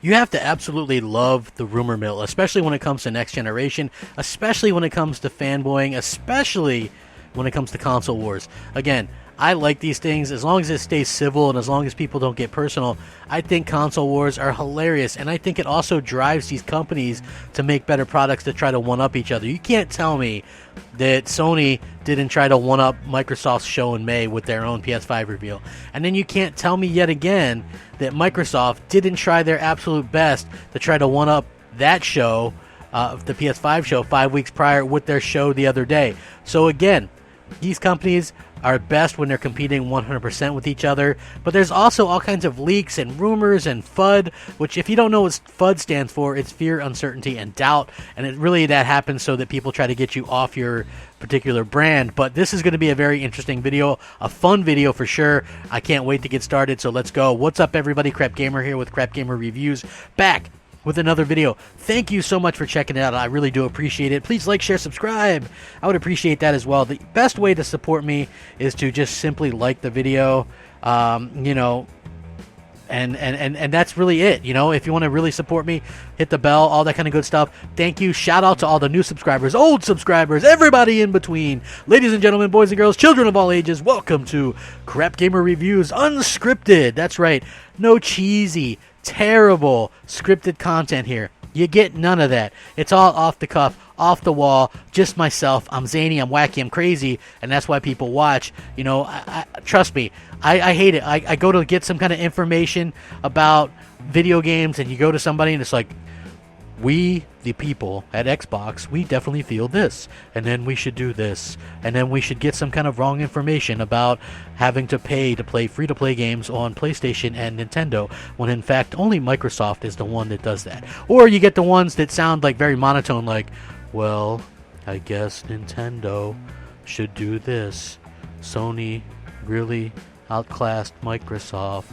You have to absolutely love the rumor mill, especially when it comes to next generation, especially when it comes to fanboying, especially when it comes to console wars. Again, I like these things as long as it stays civil and as long as people don't get personal. I think console wars are hilarious, and I think it also drives these companies to make better products to try to one-up each other. You can't tell me that Sony didn't try to one-up Microsoft's show in May with their own PS5 reveal. And then you can't tell me yet again that Microsoft didn't try their absolute best to try to one-up that show, the PS5 show, 5 weeks prior with their show the other day. So again, these companies are best when they're competing 100% with each other, but there's also all kinds of leaks and rumors and FUD, which if you don't know what FUD stands for, it's fear, uncertainty, and doubt, and it really that happens so that people try to get you off your particular brand. But this is going to be a very interesting video, a fun video for sure. I can't wait to get started, so let's go. What's up, everybody? Crapgamer here with Crapgamer Reviews, back with another video. Thank you so much for checking it out. I really do appreciate it. Please like, share, subscribe. I would appreciate that as well. The best way to support me is to just simply like the video, you know, and that's really it. You know, if you want to really support me, hit the bell, all that kind of good stuff. Thank you. Shout out to all the new subscribers, old subscribers, everybody in between. Ladies and gentlemen, boys and girls, children of all ages, welcome to Crapgamer Reviews Unscripted. That's right. No cheesy, terrible scripted content here. You get none of that. It's all off the cuff, off the wall, just myself. I'm zany, I'm wacky, I'm crazy, and that's why people watch. You know, trust me, I hate it. I go to get some kind of information about video games, and you go to somebody and it's like, we, the people at Xbox, we definitely feel this, and then we should do this, and then we should get some kind of wrong information about having to pay to play free-to-play games on PlayStation and Nintendo, when in fact only Microsoft is the one that does that. Or you get the ones that sound like very monotone, like, well, I guess Nintendo should do this. Sony really outclassed Microsoft,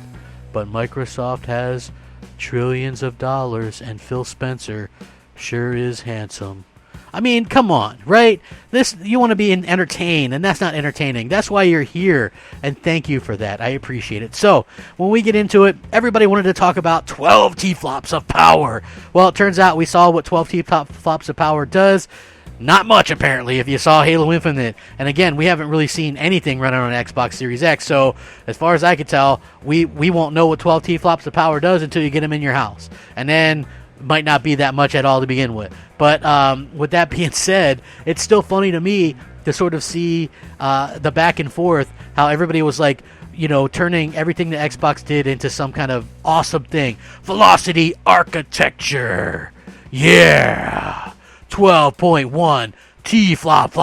but Microsoft has trillions of dollars, and Phil Spencer sure is handsome. I mean, come on, right? This, you want to be entertained, and that's not entertaining. That's why you're here, and thank you for that. I appreciate it. So, when we get into it, everybody wanted to talk about 12 T-flops of power. Well, it turns out we saw what 12 T-flops of power does. Not much, apparently, if you saw Halo Infinite. And again, we haven't really seen anything running on Xbox Series X, so as far as I could tell, we won't know what 12 T-flops of power does until you get them in your house. And then, might not be that much at all to begin with. But with that being said, it's still funny to me to sort of see the back and forth, how everybody was like, you know, turning everything that Xbox did into some kind of awesome thing. Velocity architecture. Yeah. 12.1 T-flops.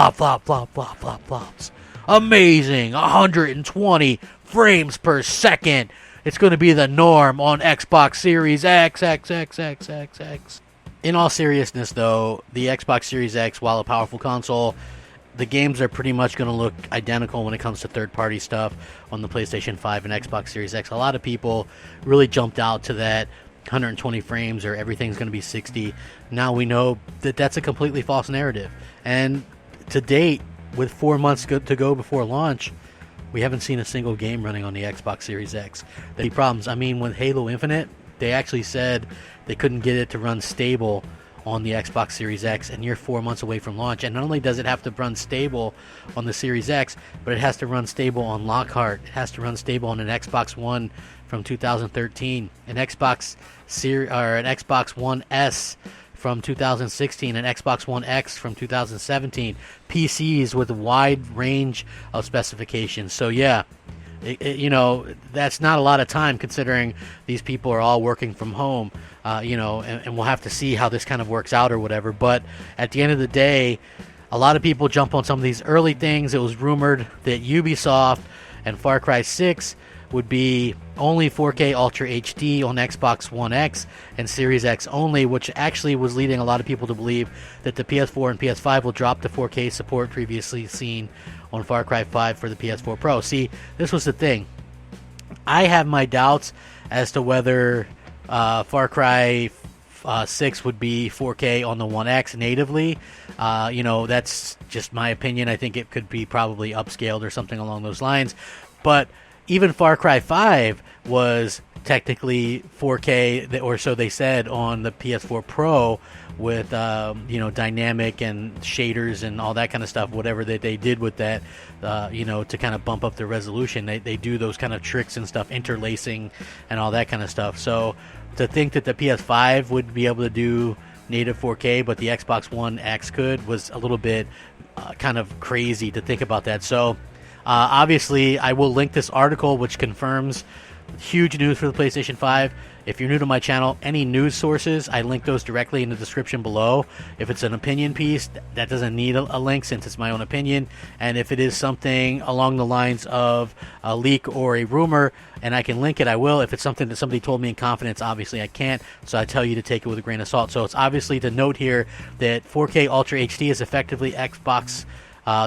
Amazing. 120 frames per second. It's going to be the norm on Xbox Series X. In all seriousness, though, the Xbox Series X, while a powerful console, the games are pretty much going to look identical when it comes to third-party stuff on the PlayStation 5 and Xbox Series X. A lot of people really jumped out to that 120 frames or everything's going to be 60. Now we know that that's a completely false narrative. And to date, with 4 months to go before launch, we haven't seen a single game running on the Xbox Series X. The problems, I mean, with Halo Infinite, they actually said they couldn't get it to run stable on the Xbox Series X, and you're 4 months away from launch. And not only does it have to run stable on the Series X, but it has to run stable on Lockhart. It has to run stable on an Xbox One from 2013, an Xbox One S from 2016, an Xbox One X from 2017, PCs with a wide range of specifications. So yeah, you know, that's not a lot of time considering these people are all working from home, you know, and we'll have to see how this kind of works out or whatever. But at the end of the day, a lot of people jump on some of these early things. It was rumored that Ubisoft and Far Cry 6 would be only 4K Ultra HD on Xbox One X and Series X only, which actually was leading a lot of people to believe that the PS4 and PS5 will drop the 4K support previously seen on Far Cry 5 for the PS4 Pro. See, this was the thing. I have my doubts as to whether Far Cry 6 would be 4K on the One X natively. You know, that's just my opinion. I think it could be probably upscaled or something along those lines. But even Far Cry 5 was technically 4K, or so they said, on the PS4 Pro with dynamic and shaders and all that kind of stuff. Whatever that they did with that, to kind of bump up the resolution, they do those kind of tricks and stuff, interlacing and all that kind of stuff. So to think that the PS5 would be able to do native 4K, but the Xbox One X could, was a little bit kind of crazy to think about that. So obviously, I will link this article, which confirms huge news for the PlayStation 5. If you're new to my channel, any news sources, I link those directly in the description below. If it's an opinion piece, that doesn't need a link since it's my own opinion. And if it is something along the lines of a leak or a rumor, and I can link it, I will. If it's something that somebody told me in confidence, obviously I can't. So I tell you to take it with a grain of salt. So it's obviously to note here that 4K Ultra HD is effectively Xbox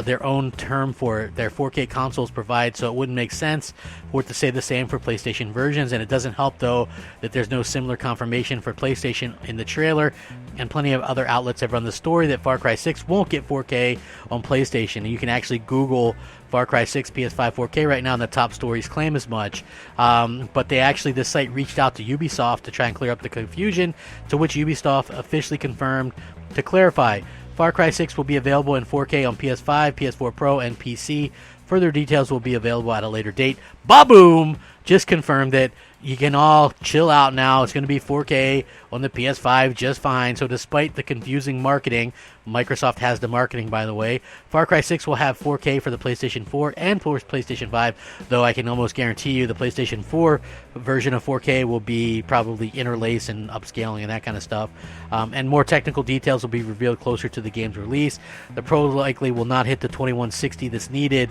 their own term for their 4K consoles provide, so it wouldn't make sense for it to say the same for PlayStation versions. And it doesn't help, though, that there's no similar confirmation for PlayStation in the trailer, and plenty of other outlets have run the story that Far Cry 6 won't get 4K on PlayStation. And you can actually Google Far Cry 6 PS5 4K right now, and the top stories claim as much. But this site reached out to Ubisoft to try and clear up the confusion, to which Ubisoft officially confirmed to clarify. Far Cry 6 will be available in 4K on PS5, PS4 Pro, and PC. Further details will be available at a later date. Ba-boom! Just confirmed that you can all chill out now. It's going to be 4K on the PS5 just fine. So despite the confusing marketing, Microsoft has the marketing, by the way, Far Cry 6 will have 4K for the PlayStation 4 and for PlayStation 5, though I can almost guarantee you the PlayStation 4 version of 4K will be probably interlace and upscaling and that kind of stuff. And more technical details will be revealed closer to the game's release. The Pro likely will not hit the 2160 that's needed,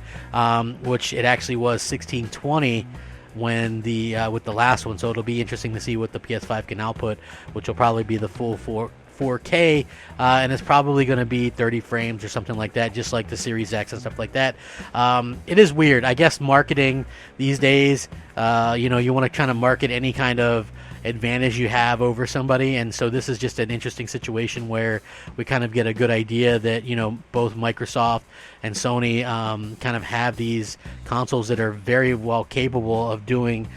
which it actually was 1620 when with the last one. So it'll be interesting to see what the PS5 can output, which will probably be the full 4K, and it's probably going to be 30 frames or something like that, just like the Series X and stuff like that. It is weird, I guess, marketing these days. You want to kind of market any kind of advantage you have over somebody, and so this is just an interesting situation where we kind of get a good idea that both Microsoft and Sony kind of have these consoles that are very well capable of doing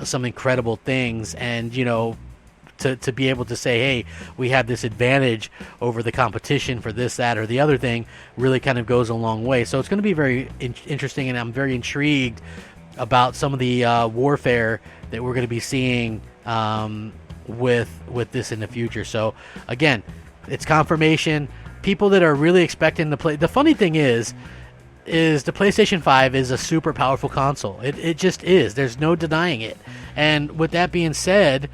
some incredible things, and to be able to say, hey, we have this advantage over the competition for this, that, or the other thing, really kind of goes a long way. So it's going to be very interesting, and I'm very intrigued about some of the warfare that we're going to be seeing with this in the future. So again, it's confirmation. People that are really expecting to play. The funny thing is the PlayStation 5 is a super powerful console. It just is. There's no denying it. And with that being said,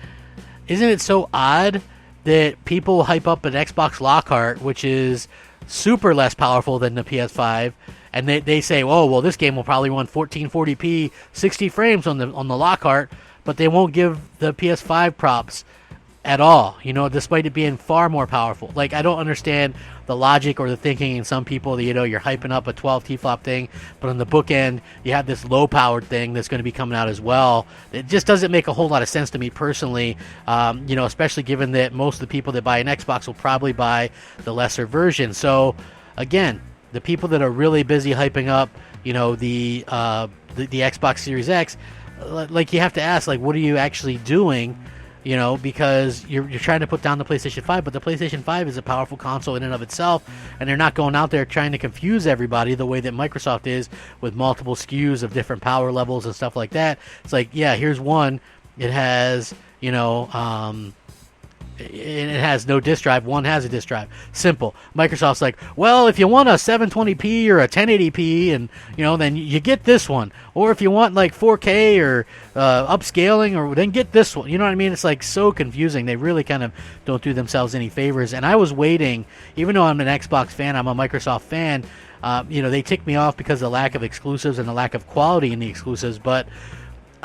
isn't it so odd that people hype up an Xbox Lockhart, which is super less powerful than the PS5, and they say, oh, well, this game will probably run 1440p, 60 frames on the Lockhart, but they won't give the PS5 props at all, despite it being far more powerful. Like, I don't understand the logic or the thinking in some people that, you're hyping up a 12 T-flop thing, but on the bookend, you have this low-powered thing that's going to be coming out as well. It just doesn't make a whole lot of sense to me personally, especially given that most of the people that buy an Xbox will probably buy the lesser version. So, again, the people that are really busy hyping up, the Xbox Series X, like, you have to ask, like, what are you actually doing? Because you're trying to put down the PlayStation 5, but the PlayStation 5 is a powerful console in and of itself, and they're not going out there trying to confuse everybody the way that Microsoft is with multiple SKUs of different power levels and stuff like that. It's like, yeah, here's one. It has, it has no disk drive. One has a disk drive. Simple. Microsoft's like, well, if you want a 720p or a 1080p, and then you get this one. Or if you want like 4K or upscaling, or then get this one. You know what I mean? It's like so confusing. They really kind of don't do themselves any favors. And I was waiting, even though I'm an Xbox fan, I'm a Microsoft fan. They tick me off because of the lack of exclusives and the lack of quality in the exclusives. But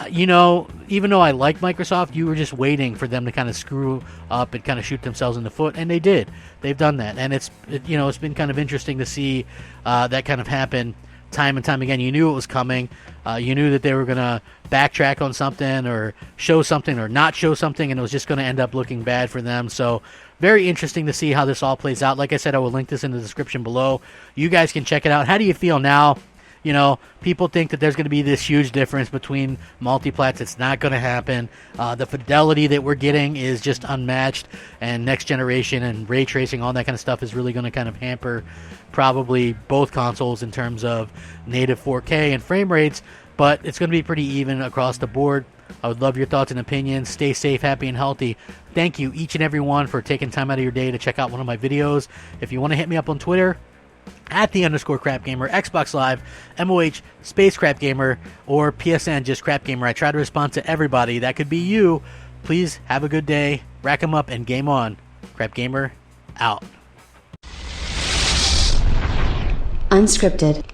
even though I like Microsoft, you were just waiting for them to kind of screw up and kind of shoot themselves in the foot, and they did. They've done that, and it's been kind of interesting to see that kind of happen time and time again. You knew it was coming. You knew that they were going to backtrack on something or show something or not show something, and it was just going to end up looking bad for them. So very interesting to see how this all plays out. Like I said, I will link this in the description below. You guys can check it out. How do you feel now You know, people think that there's going to be this huge difference between multiplats. It's not going to happen. The fidelity that we're getting is just unmatched, and next generation and ray tracing, all that kind of stuff is really going to kind of hamper probably both consoles in terms of native 4K and frame rates, but it's going to be pretty even across the board. I would love your thoughts and opinions. Stay safe, happy, and healthy. Thank you, each and every one, for taking time out of your day to check out one of my videos. If you want to hit me up on Twitter, at @_Crapgamer, Xbox Live, MOH Space Crapgamer, or PSN just Crapgamer. I try to respond to everybody. That could be you. Please have a good day. Rack 'em up and game on. Crapgamer out. Unscripted.